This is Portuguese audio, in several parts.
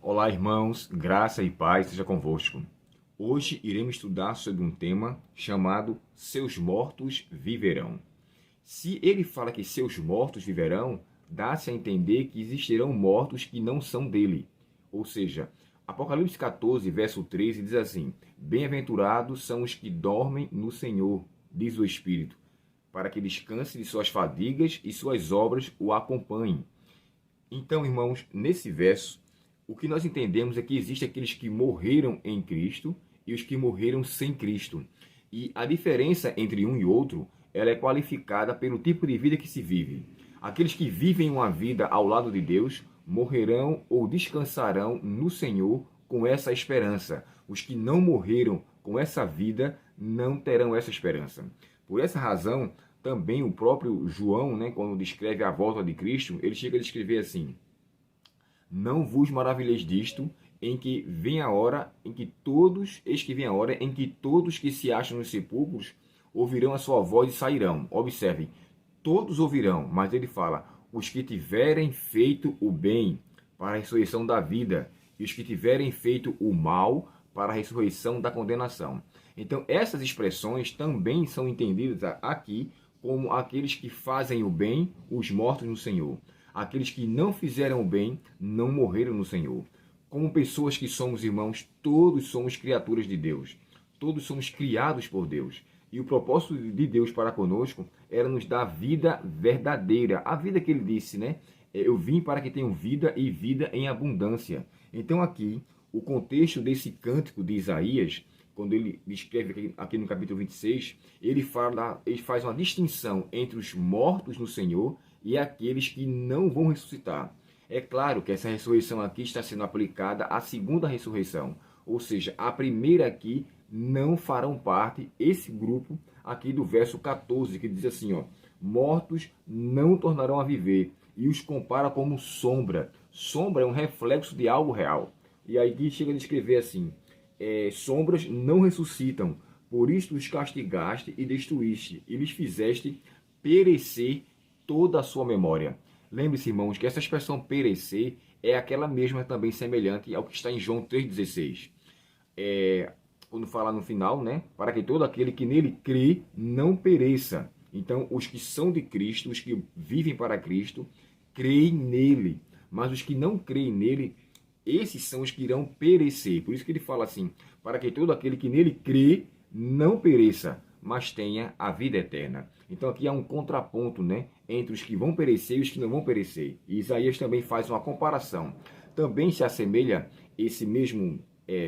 Olá, irmãos, graça e paz seja convosco. Hoje iremos estudar sobre um tema chamado Seus mortos viverão. Se ele fala que seus mortos viverão, dá-se a entender que existirão mortos que não são dele. Ou seja, Apocalipse 14, verso 13 diz assim: Bem-aventurados são os que dormem no Senhor, diz o Espírito, para que descanse de suas fadigas e suas obras o acompanhem. Então, irmãos, nesse verso, o que nós entendemos é que existem aqueles que morreram em Cristo e os que morreram sem Cristo. E a diferença entre um e outro, ela é qualificada pelo tipo de vida que se vive. Aqueles que vivem uma vida ao lado de Deus morrerão ou descansarão no Senhor com essa esperança. Os que não morreram com essa vida não terão essa esperança. Por essa razão, também o próprio João, quando descreve a volta de Cristo, ele chega a descrever assim: Não vos maravilheis disto, em que vem a hora em que todos, eis que vem a hora em que todos que se acham nos sepulcros ouvirão a sua voz e sairão. Observe, todos ouvirão, mas ele fala: os que tiverem feito o bem para a ressurreição da vida, e os que tiverem feito o mal para a ressurreição da condenação. Então, essas expressões também são entendidas aqui como aqueles que fazem o bem, os mortos no Senhor. Aqueles que não fizeram o bem, não morreram no Senhor. Como pessoas que somos irmãos, todos somos criaturas de Deus. Todos somos criados por Deus. E o propósito de Deus para conosco era nos dar vida verdadeira. A vida que ele disse, Eu vim para que tenham vida e vida em abundância. Então aqui, o contexto desse cântico de Isaías, quando ele escreve aqui no capítulo 26, ele faz uma distinção entre os mortos no Senhor e aqueles que não vão ressuscitar. É claro que essa ressurreição aqui está sendo aplicada à segunda ressurreição, ou seja, a primeira aqui não farão parte, esse grupo aqui do verso 14, que diz assim, mortos não tornarão a viver, e os compara como sombra. Sombra é um reflexo de algo real. E aí chega a descrever assim: sombras não ressuscitam, por isso os castigaste e destruíste, e lhes fizeste perecer toda a sua memória. Lembre-se, irmãos, que essa expressão perecer é aquela mesma também semelhante ao que está em João 3,16. Quando fala no final, para que todo aquele que nele crê não pereça. Então, os que são de Cristo, os que vivem para Cristo, creem nele. Mas os que não creem nele, esses são os que irão perecer. Por isso que ele fala assim: para que todo aquele que nele crê não pereça, mas tenha a vida eterna. Então aqui há um contraponto, entre os que vão perecer e os que não vão perecer. E Isaías também faz uma comparação. Também se assemelha esse mesmo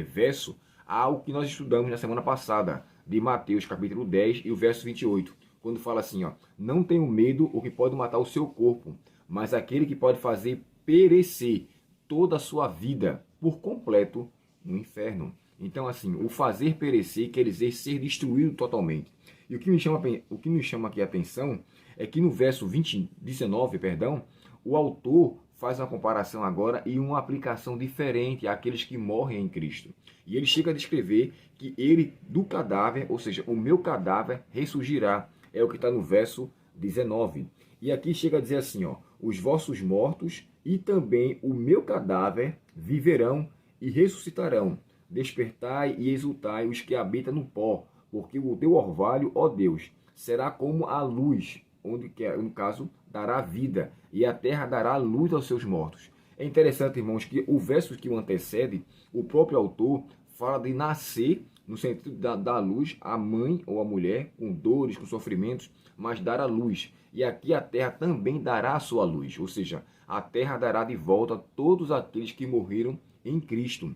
verso ao que nós estudamos na semana passada, de Mateus capítulo 10 e o verso 28, quando fala assim: não tenham medo o que pode matar o seu corpo, mas aquele que pode fazer perecer toda a sua vida por completo no inferno. Então, assim, o fazer perecer quer dizer ser destruído totalmente. E o que me chama aqui a atenção é que no verso 19, o autor faz uma comparação agora e uma aplicação diferente àqueles que morrem em Cristo. E ele chega a descrever que ele, do cadáver, ou seja, o meu cadáver ressurgirá. É o que está no verso 19. E aqui chega a dizer assim, os vossos mortos e também o meu cadáver viverão e ressuscitarão. Despertai e exultai os que habitam no pó, porque o teu orvalho, ó Deus, será como a luz, onde, no caso, dará vida, e a terra dará luz aos seus mortos. É interessante, irmãos, que o verso que o antecede, o próprio autor fala de nascer, no sentido de dar luz à mãe ou à mulher, com dores, com sofrimentos, mas dar a luz. E aqui a terra também dará a sua luz, ou seja, a terra dará de volta todos aqueles que morreram em Cristo.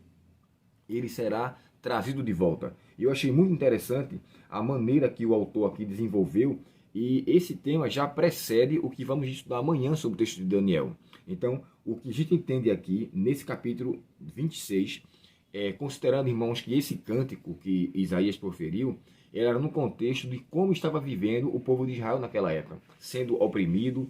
Ele será trazido de volta. E eu achei muito interessante a maneira que o autor aqui desenvolveu, e esse tema já precede o que vamos estudar amanhã sobre o texto de Daniel. Então, o que a gente entende aqui, nesse capítulo 26, considerando, irmãos, que esse cântico que Isaías proferiu, era no contexto de como estava vivendo o povo de Israel naquela época, sendo oprimido,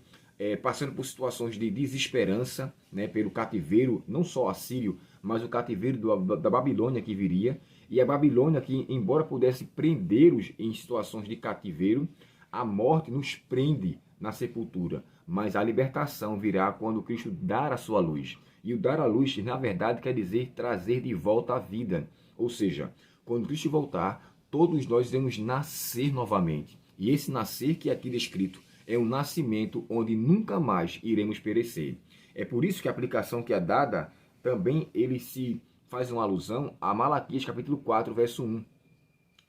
passando por situações de desesperança, pelo cativeiro, não só assírio, mas o cativeiro da Babilônia que viria. E a Babilônia que, embora pudesse prender-os em situações de cativeiro, a morte nos prende na sepultura. mas a libertação virá quando Cristo dar a sua luz. E o dar a luz, na verdade, quer dizer trazer de volta a vida. Ou seja, quando Cristo voltar, todos nós iremos nascer novamente. E esse nascer que é aqui descrito é um nascimento onde nunca mais iremos perecer. É por isso que a aplicação que é dada, também ele se faz uma alusão a Malaquias capítulo 4, verso 1.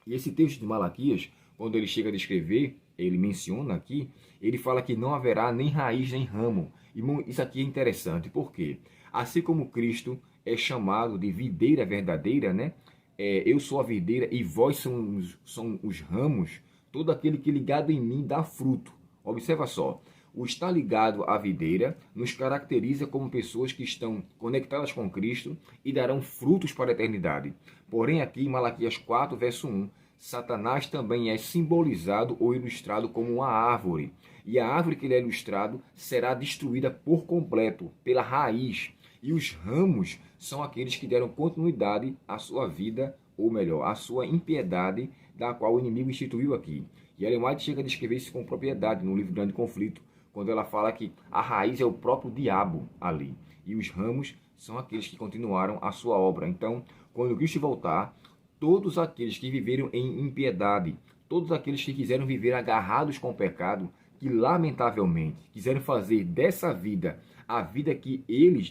E esse texto de Malaquias, quando ele chega a descrever, ele menciona aqui, ele fala que não haverá nem raiz nem ramo. E isso aqui é interessante, por quê? Assim como Cristo é chamado de videira verdadeira, né? Eu sou a videira e vós são os ramos, todo aquele que ligado em mim dá fruto. Observa só, o estar ligado à videira nos caracteriza como pessoas que estão conectadas com Cristo e darão frutos para a eternidade. Porém, aqui em Malaquias 4, verso 1, Satanás também é simbolizado ou ilustrado como uma árvore. E a árvore que ele é ilustrado será destruída por completo, pela raiz. E os ramos são aqueles que deram continuidade à sua vida, ou melhor, à sua impiedade, da qual o inimigo instituiu aqui. E Ellen White chega a descrever isso com propriedade no livro Grande Conflito, quando ela fala que a raiz é o próprio diabo ali. E os ramos são aqueles que continuaram a sua obra. Então, quando Cristo voltar, todos aqueles que viveram em impiedade, todos aqueles que quiseram viver agarrados com o pecado, que lamentavelmente quiseram fazer dessa vida a vida que eles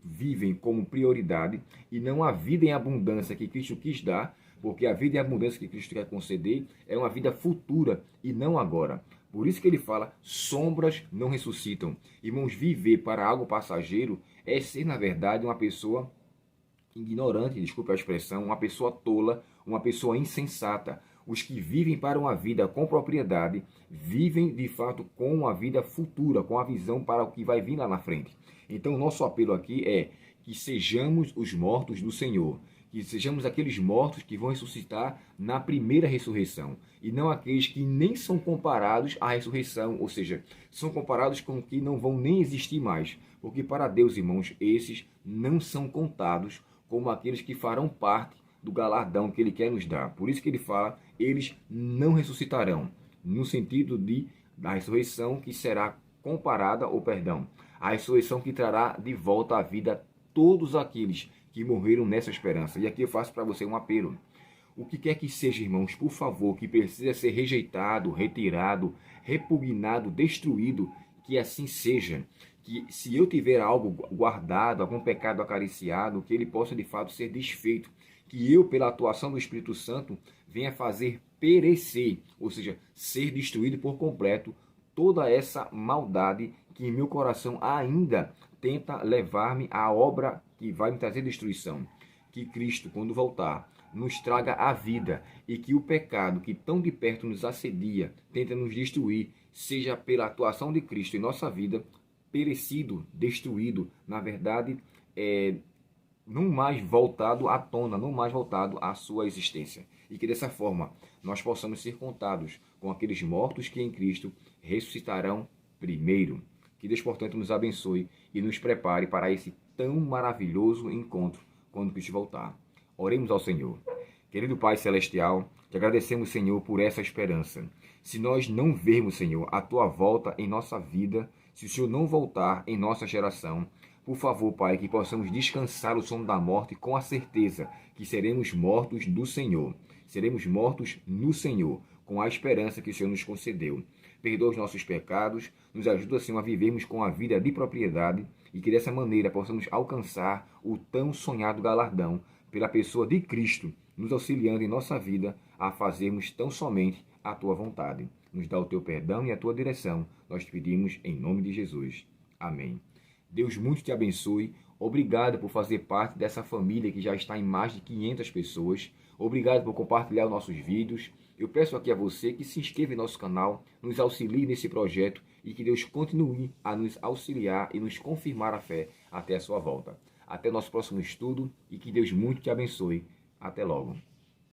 vivem como prioridade e não a vida em abundância que Cristo quis dar, porque a vida em abundância que Cristo quer conceder é uma vida futura e não agora. Por isso que ele fala, sombras não ressuscitam. Irmãos, viver para algo passageiro é ser, na verdade, uma pessoa ignorante, desculpe a expressão, uma pessoa tola, uma pessoa insensata. Os que vivem para uma vida com propriedade, vivem de fato com uma vida futura, com a visão para o que vai vir lá na frente. Então, o nosso apelo aqui é que sejamos os mortos do Senhor, que sejamos aqueles mortos que vão ressuscitar na primeira ressurreição, e não aqueles que nem são comparados à ressurreição, ou seja, são comparados com que não vão nem existir mais, porque para Deus, irmãos, esses não são contados como aqueles que farão parte do galardão que ele quer nos dar. Por isso que ele fala, eles não ressuscitarão, no sentido da ressurreição que será comparada, a ressurreição que trará de volta à vida todos aqueles que morreram nessa esperança. E aqui eu faço para você um apelo. O que quer que seja, irmãos, por favor, que precisa ser rejeitado, retirado, repugnado, destruído, que assim seja. Que se eu tiver algo guardado, algum pecado acariciado, que ele possa de fato ser desfeito. Que eu, pela atuação do Espírito Santo, venha fazer perecer, ou seja, ser destruído por completo, toda essa maldade que em meu coração ainda tenta levar-me à obra que vai me trazer destruição. Que Cristo, quando voltar, nos traga a vida e que o pecado que tão de perto nos assedia, tenta nos destruir, seja pela atuação de Cristo em nossa vida, perecido, destruído, na verdade, não mais voltado à tona, não mais voltado à sua existência. E que dessa forma nós possamos ser contados com aqueles mortos que em Cristo ressuscitarão primeiro. Que Deus, portanto, nos abençoe e nos prepare para esse tão maravilhoso encontro quando Cristo voltar. Oremos ao Senhor. Querido Pai Celestial, te agradecemos, Senhor, por essa esperança. Se nós não vermos, Senhor, a Tua volta em nossa vida, se o Senhor não voltar em nossa geração, por favor, Pai, que possamos descansar o sono da morte com a certeza que seremos mortos do Senhor. Seremos mortos no Senhor, com a esperança que o Senhor nos concedeu. Perdoa os nossos pecados, nos ajuda, Senhor, a vivermos com a vida de propriedade e que dessa maneira possamos alcançar o tão sonhado galardão pela pessoa de Cristo, nos auxiliando em nossa vida a fazermos tão somente a Tua vontade. Nos dá o Teu perdão e a Tua direção. Nós te pedimos em nome de Jesus. Amém. Deus muito te abençoe. Obrigado por fazer parte dessa família que já está em mais de 500 pessoas. Obrigado por compartilhar os nossos vídeos. Eu peço aqui a você que se inscreva em nosso canal, nos auxilie nesse projeto e que Deus continue a nos auxiliar e nos confirmar a fé até a sua volta. Até nosso próximo estudo e que Deus muito te abençoe. Até logo.